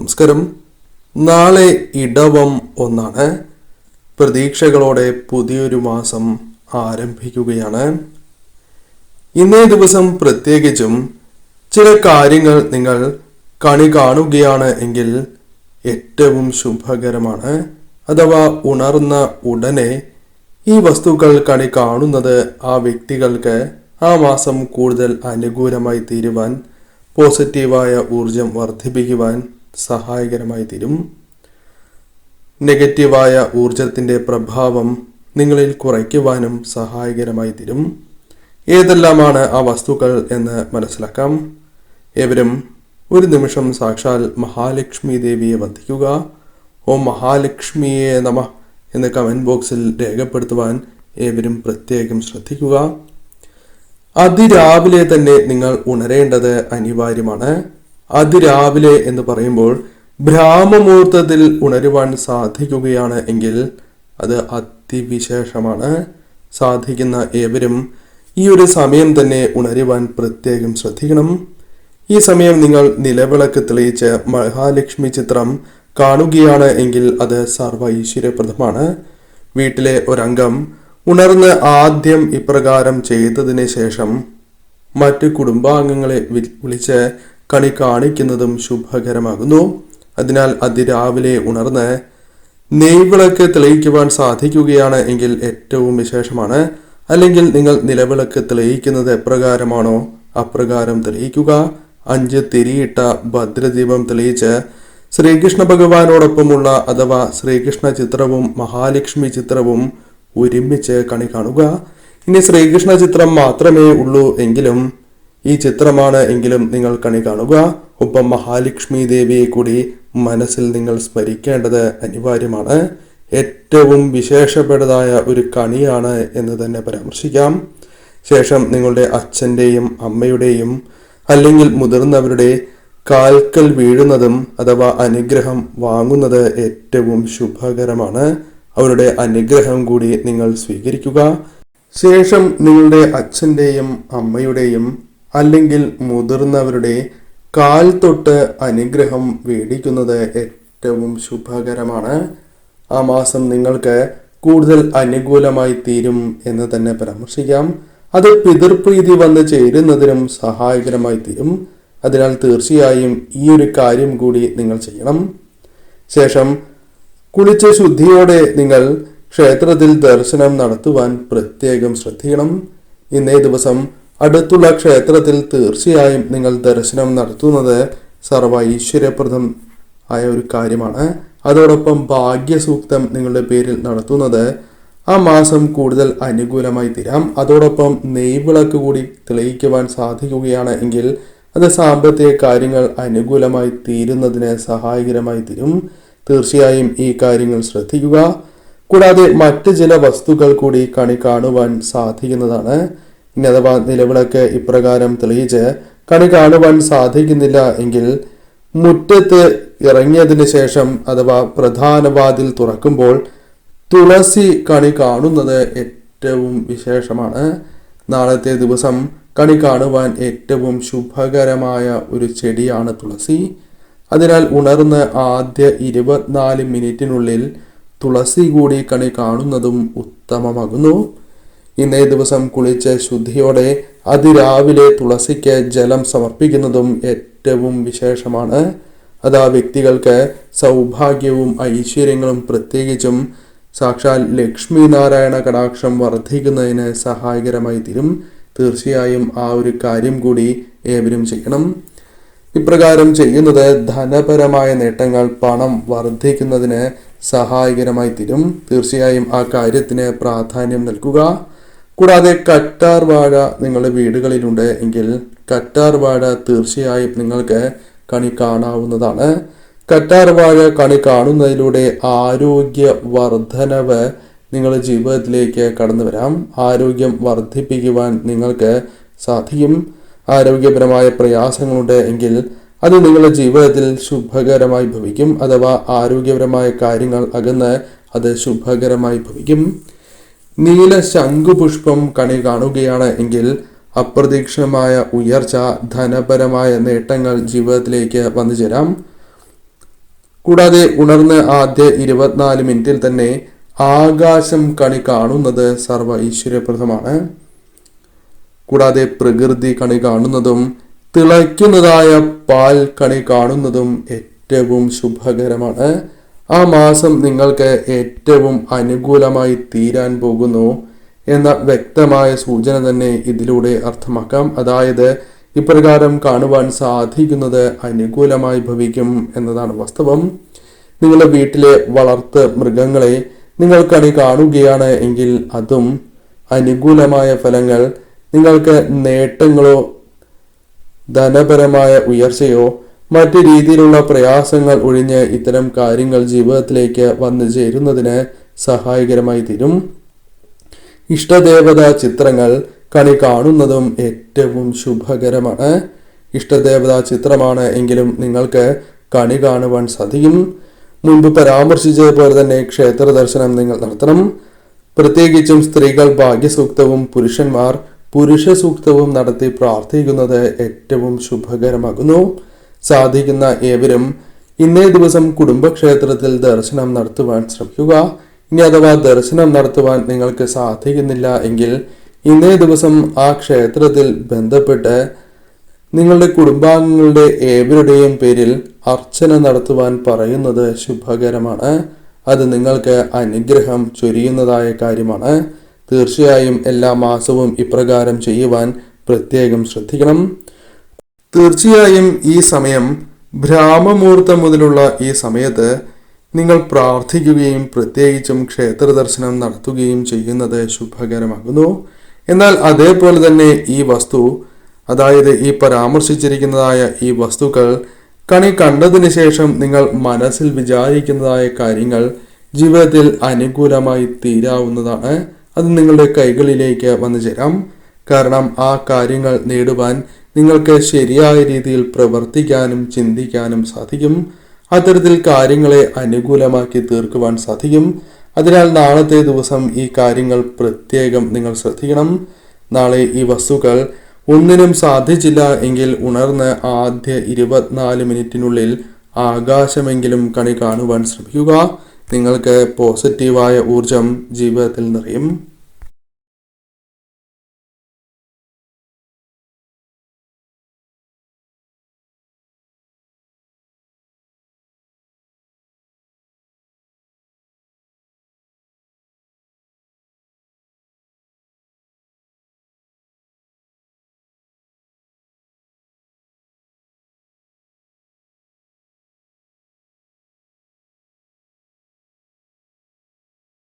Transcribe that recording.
നമസ്കാരം. നാളെ ഇടവം 1 പ്രതീക്ഷകളോടെ പുതിയൊരു മാസം ആരംഭിക്കുകയാണ്. ഇന്നേ ദിവസം പ്രത്യേകിച്ചും ചില കാര്യങ്ങൾ നിങ്ങൾ കണി കാണുകയാണ് എങ്കിൽ ഏറ്റവും ശുഭകരമാണ്. അഥവാ ഉണർന്ന ഉടനെ ഈ വസ്തുക്കൾ കണി കാണുന്നത് ആ വ്യക്തികൾക്ക് ആ മാസം കൂടുതൽ അനുകൂലമായി തീരുവാൻ, പോസിറ്റീവായ ഊർജം വർദ്ധിപ്പിക്കുവാൻ സഹായകരമായി തീരും. നെഗറ്റീവായ ഊർജത്തിൻ്റെ പ്രഭാവം നിങ്ങളിൽ കുറയ്ക്കുവാനും സഹായകരമായി തീരും. ഏതെല്ലാമാണ് ആ വസ്തുക്കൾ എന്ന് മനസ്സിലാക്കാം. ഏവരും ഒരു നിമിഷം സാക്ഷാൽ മഹാലക്ഷ്മി ദേവിയെ വന്ദിക്കുക. ഓം മഹാലക്ഷ്മിയെ നമഃ എന്ന് കമൻറ്റ് ബോക്സിൽ രേഖപ്പെടുത്തുവാൻ ഏവരും പ്രത്യേകം ശ്രദ്ധിക്കുക. അതിരാവിലെ തന്നെ നിങ്ങൾ ഉണരേണ്ടത് അനിവാര്യമാണ്. അതിരാവിലെ എന്ന് പറയുമ്പോൾ ബ്രാഹ്മമുഹൂർത്തത്തിൽ ഉണരുവാൻ സാധിക്കുകയാണ് എങ്കിൽ അത് അതിവിശേഷമാണ്. സാധിക്കുന്ന ഏവരും ഈ ഒരു സമയം തന്നെ ഉണരുവാൻ പ്രത്യേകം ശ്രദ്ധിക്കണം. ഈ സമയം നിങ്ങൾ നിലവിളക്ക് തെളിയിച്ച് മഹാലക്ഷ്മി ചിത്രം കാണുകയാണ് എങ്കിൽ അത് സർവ്വ ഐശ്വര്യപ്രദമാണ്. വീട്ടിലെ ഒരംഗം ഉണർന്ന് ആദ്യം ഇപ്രകാരം ചെയ്തതിന് ശേഷം മറ്റ് കുടുംബാംഗങ്ങളെ വിളിച്ച് കണി കാണിക്കുന്നതും ശുഭകരമാകുന്നു. അതിനാൽ അതിരാവിലെ ഉണർന്ന് നെയ്വിളക്ക് തെളിയിക്കുവാൻ സാധിക്കുകയാണ് എങ്കിൽ ഏറ്റവും വിശേഷമാണ്. അല്ലെങ്കിൽ നിങ്ങൾ നിലവിളക്ക് തെളിയിക്കുന്നത് എപ്രകാരമാണോ അപ്രകാരം തെളിയിക്കുക. 5 തിരിയിട്ട ഭദ്രദീപം തെളിയിച്ച് ശ്രീകൃഷ്ണ ഭഗവാനോടൊപ്പമുള്ള അഥവാ ശ്രീകൃഷ്ണ ചിത്രവും മഹാലക്ഷ്മി ചിത്രവും ഒരുമിച്ച് കണി കാണുക. ഇനി ശ്രീകൃഷ്ണ ചിത്രം മാത്രമേ ഉള്ളൂ എങ്കിലും ഈ ചിത്രമാണ് എങ്കിലും നിങ്ങൾ കണി കാണുക. ഒപ്പം മഹാലക്ഷ്മി ദേവിയെ കൂടി മനസ്സിൽ നിങ്ങൾ സ്മരിക്കേണ്ടത് അനിവാര്യമാണ്. ഏറ്റവും വിശേഷപ്പെട്ടതായ ഒരു കണിയാണ് എന്ന് തന്നെ പരാമർശിക്കാം. ശേഷം നിങ്ങളുടെ അച്ഛൻ്റെയും അമ്മയുടെയും അല്ലെങ്കിൽ മുതിർന്നവരുടെ കാൽക്കൽ വീഴുന്നതും അഥവാ അനുഗ്രഹം വാങ്ങുന്നത് ഏറ്റവും ശുഭകരമാണ്. അവരുടെ അനുഗ്രഹം കൂടി നിങ്ങൾ സ്വീകരിക്കുക. ശേഷം നിങ്ങളുടെ അച്ഛൻ്റെയും അമ്മയുടെയും അല്ലെങ്കിൽ മുതിർന്നവരുടെ കാൽ തൊട്ട് അനുഗ്രഹം വേടിക്കുന്നത് ഏറ്റവും ശുഭകരമാണ്. ആ മാസം നിങ്ങൾക്ക് കൂടുതൽ അനുകൂലമായി തീരും എന്ന് തന്നെ പരാമർശിക്കാം. അത് പിതൃപ്രീതി വന്ന് ചേരുന്നതിനും സഹായകരമായി തീരും. അതിനാൽ തീർച്ചയായും ഈ ഒരു കാര്യം കൂടി നിങ്ങൾ ചെയ്യണം. ശേഷം കുളിച്ച് ശുദ്ധിയോടെ നിങ്ങൾ ക്ഷേത്രത്തിൽ ദർശനം നടത്തുവാൻ പ്രത്യേകം ശ്രദ്ധിക്കണം. ഇന്നേ ദിവസം അടുത്തുള്ള ക്ഷേത്രത്തിൽ തീർച്ചയായും നിങ്ങൾ ദർശനം നടത്തുന്നത് സർവ്വ ഐശ്വര്യപ്രദം ആയ ഒരു കാര്യമാണ്. അതോടൊപ്പം ഭാഗ്യസൂക്തം നിങ്ങളുടെ പേരിൽ നടത്തുന്നത് ആ മാസം കൂടുതൽ അനുകൂലമായി തീരാം. അതോടൊപ്പം നെയ്വിളക്ക് കൂടി തെളിയിക്കുവാൻ സാധിക്കുകയാണ് എങ്കിൽ അത് സാമ്പത്തിക കാര്യങ്ങൾ അനുകൂലമായി തീരുന്നതിന് സഹായകരമായി തീരും. തീർച്ചയായും ഈ കാര്യങ്ങൾ ശ്രദ്ധിക്കുക. കൂടാതെ മറ്റ് ചില വസ്തുക്കൾ കൂടി കണി കാണുവാൻ സാധിക്കുന്നതാണ്. ഇനി അഥവാ നിലവിളക്ക് ഇപ്രകാരം തെളിയിച്ച് കണി കാണുവാൻ സാധിക്കുന്നില്ല എങ്കിൽ മുറ്റത്ത് ഇറങ്ങിയതിന് ശേഷം അഥവാ പ്രധാന വാതിൽ തുറക്കുമ്പോൾ തുളസി കണി കാണുന്നത് ഏറ്റവും വിശേഷമാണ്. നാളത്തെ ദിവസം കണി കാണുവാൻ ഏറ്റവും ശുഭകരമായ ഒരു ചെടിയാണ് തുളസി. അതിനാൽ ഉണർന്ന് ആദ്യ 24 മിനിറ്റിനുള്ളിൽ തുളസി കൂടി കണി കാണുന്നതും ഉത്തമമാകുന്നു. ഇന്നേ ദിവസം കുളിച്ച് ശുദ്ധിയോടെ അതിരാവിലെ തുളസിക്ക് ജലം സമർപ്പിക്കുന്നതും ഏറ്റവും വിശേഷമാണ്. അത് ആ വ്യക്തികൾക്ക് സൗഭാഗ്യവും ഐശ്വര്യങ്ങളും പ്രത്യേകിച്ചും സാക്ഷാൽ ലക്ഷ്മി നാരായണ കടാക്ഷം വർദ്ധിക്കുന്നതിന് സഹായകരമായി തീരും. തീർച്ചയായും ആ ഒരു കാര്യം കൂടി ഏവരും ചെയ്യണം. ഇപ്രകാരം ചെയ്യുന്നത് ധനപരമായ നേട്ടങ്ങൾ, പണം വർദ്ധിക്കുന്നതിന് സഹായകരമായി തീരും. തീർച്ചയായും ആ കാര്യത്തിന് പ്രാധാന്യം നൽകുക. കൂടാതെ കറ്റാർ വാഴ നിങ്ങളുടെ വീടുകളിലുണ്ട് എങ്കിൽ കറ്റാർ വാഴ തീർച്ചയായും നിങ്ങൾക്ക് കണി കാണാവുന്നതാണ്. കറ്റാർ വാഴ കണി കാണുന്നതിലൂടെ ആരോഗ്യ വർധനവ് നിങ്ങളുടെ ജീവിതത്തിലേക്ക് കടന്നു വരാം. ആരോഗ്യം വർദ്ധിപ്പിക്കുവാൻ നിങ്ങൾക്ക് സാധിക്കും. ആരോഗ്യപരമായ പ്രയാസങ്ങളുണ്ട് എങ്കിൽ അത് നിങ്ങളുടെ ജീവിതത്തിൽ ശുഭകരമായി ഭവിക്കും. അഥവാ ആരോഗ്യപരമായ കാര്യങ്ങൾ അകന്ന് അത് ശുഭകരമായി ഭവിക്കും. നീല ശംഖുപുഷ്പം കണി കാണുകയാണ് എങ്കിൽ അപ്രതീക്ഷിതമായ ഉയർച്ച, ധനപരമായ നേട്ടങ്ങൾ ജീവിതത്തിലേക്ക് വന്നു ചേരാം. കൂടാതെ ഉണർന്ന് ആദ്യ 24 മിനിറ്റിൽ തന്നെ ആകാശം കണി കാണുന്നത് സർവ്വ ഐശ്വര്യപ്രദമാണ്. കൂടാതെ പ്രകൃതി കണി കാണുന്നതും തിളയ്ക്കുന്നതായ പാൽ കണി കാണുന്നതും ഏറ്റവും ശുഭകരമാണ്. ആ മാസം നിങ്ങൾക്ക് ഏറ്റവും അനുകൂലമായി തീരാൻ പോകുന്നു എന്ന വ്യക്തമായ സൂചന തന്നെ ഇതിലൂടെ അർത്ഥമാക്കാം. അതായത് ഇപ്രകാരം കാണുവാൻ സാധിക്കുന്നത് അനുകൂലമായി ഭവിക്കും എന്നതാണ് വാസ്തവം. നിങ്ങളുടെ വീട്ടിലെ വളർത്ത് മൃഗങ്ങളെ നിങ്ങൾ കണി കാണുകയാണ് എങ്കിൽ അതും അനുകൂലമായ ഫലങ്ങൾ, നിങ്ങൾക്ക് നേട്ടങ്ങളോ ധനപരമായ ഉയർച്ചയോ മറ്റു രീതിയിലുള്ള പ്രയാസങ്ങൾ ഒഴിഞ്ഞ് ഇത്തരം കാര്യങ്ങൾ ജീവിതത്തിലേക്ക് വന്നു ചേരുന്നതിന് സഹായകരമായി തീരും. ഇഷ്ടദേവതാ ചിത്രങ്ങൾ കണി കാണുന്നതും ഏറ്റവും ശുഭകരമാണ്. ഇഷ്ടദേവതാ ചിത്രമാണ് എങ്കിലും നിങ്ങൾക്ക് കണി കാണുവാൻ സാധിക്കും. മുൻപ് പരാമർശിച്ചതുപോലെ തന്നെ ക്ഷേത്ര ദർശനം നിങ്ങൾ നടത്തണം. പ്രത്യേകിച്ചും സ്ത്രീകൾ ഭാഗ്യസൂക്തവും പുരുഷന്മാർ പുരുഷ സൂക്തവും നടത്തി പ്രാർത്ഥിക്കുന്നത് ഏറ്റവും ശുഭകരമാകുന്നു. സാധിക്കുന്ന ഏവരും ഇന്നേ ദിവസം കുടുംബക്ഷേത്രത്തിൽ ദർശനം നടത്തുവാൻ ശ്രമിക്കുക. ഇനി അഥവാ ദർശനം നടത്തുവാൻ നിങ്ങൾക്ക് സാധിക്കുന്നില്ല എങ്കിൽ ഇന്നേ ദിവസം ആ ക്ഷേത്രത്തിൽ ബന്ധപ്പെട്ട് നിങ്ങളുടെ കുടുംബാംഗങ്ങളുടെ ഏവരുടെയും പേരിൽ അർച്ചന നടത്തുവാൻ പറയുന്നത് ശുഭകരമാണ്. അത് നിങ്ങൾക്ക് അനുഗ്രഹം ചൊരിയുന്നതായ കാര്യമാണ്. തീർച്ചയായും എല്ലാ മാസവും ഇപ്രകാരം ചെയ്യുവാൻ പ്രത്യേകം ശ്രദ്ധിക്കണം. തീർച്ചയായും ഈ സമയം ബ്രാഹ്മമുഹൂർത്തം മുതലുള്ള ഈ സമയത്ത് നിങ്ങൾ പ്രാർത്ഥിക്കുകയും പ്രത്യേകിച്ചും ക്ഷേത്ര ദർശനം നടത്തുകയും ചെയ്യുന്നത് ശുഭകരമാകുന്നു. എന്നാൽ അതേപോലെ തന്നെ ഈ വസ്തു, അതായത് ഈ പരാമർശിച്ചിരിക്കുന്നതായ ഈ വസ്തുക്കൾ കണി കണ്ടതിന് ശേഷം നിങ്ങൾ മനസ്സിൽ വിചാരിക്കുന്നതായ കാര്യങ്ങൾ ജീവിതത്തിൽ അനുകൂലമായി തീരാവുന്നതാണ്. അത് നിങ്ങളുടെ കൈകളിലേക്ക് വന്നു ചേരാം. കാരണം ആ കാര്യങ്ങൾ നേടുവാൻ നിങ്ങൾക്ക് ശരിയായ രീതിയിൽ പ്രവർത്തിക്കാനും ചിന്തിക്കാനും സാധിക്കും. അത്തരത്തിൽ കാര്യങ്ങളെ അനുകൂലമാക്കി തീർക്കുവാൻ സാധിക്കും. അതിനാൽ നാളത്തെ ദിവസം ഈ കാര്യങ്ങൾ പ്രത്യേകം നിങ്ങൾ ശ്രദ്ധിക്കണം. നാളെ ഈ വസ്തുക്കൾ ഒന്നിനും സാധിച്ചില്ല എങ്കിൽ ഉണർന്ന് ആദ്യ 24 മിനിറ്റിനുള്ളിൽ ആകാശമെങ്കിലും കണി കാണുവാൻ ശ്രമിക്കുക. നിങ്ങൾക്ക് പോസിറ്റീവായ ഊർജം ജീവിതത്തിൽ നിറയും.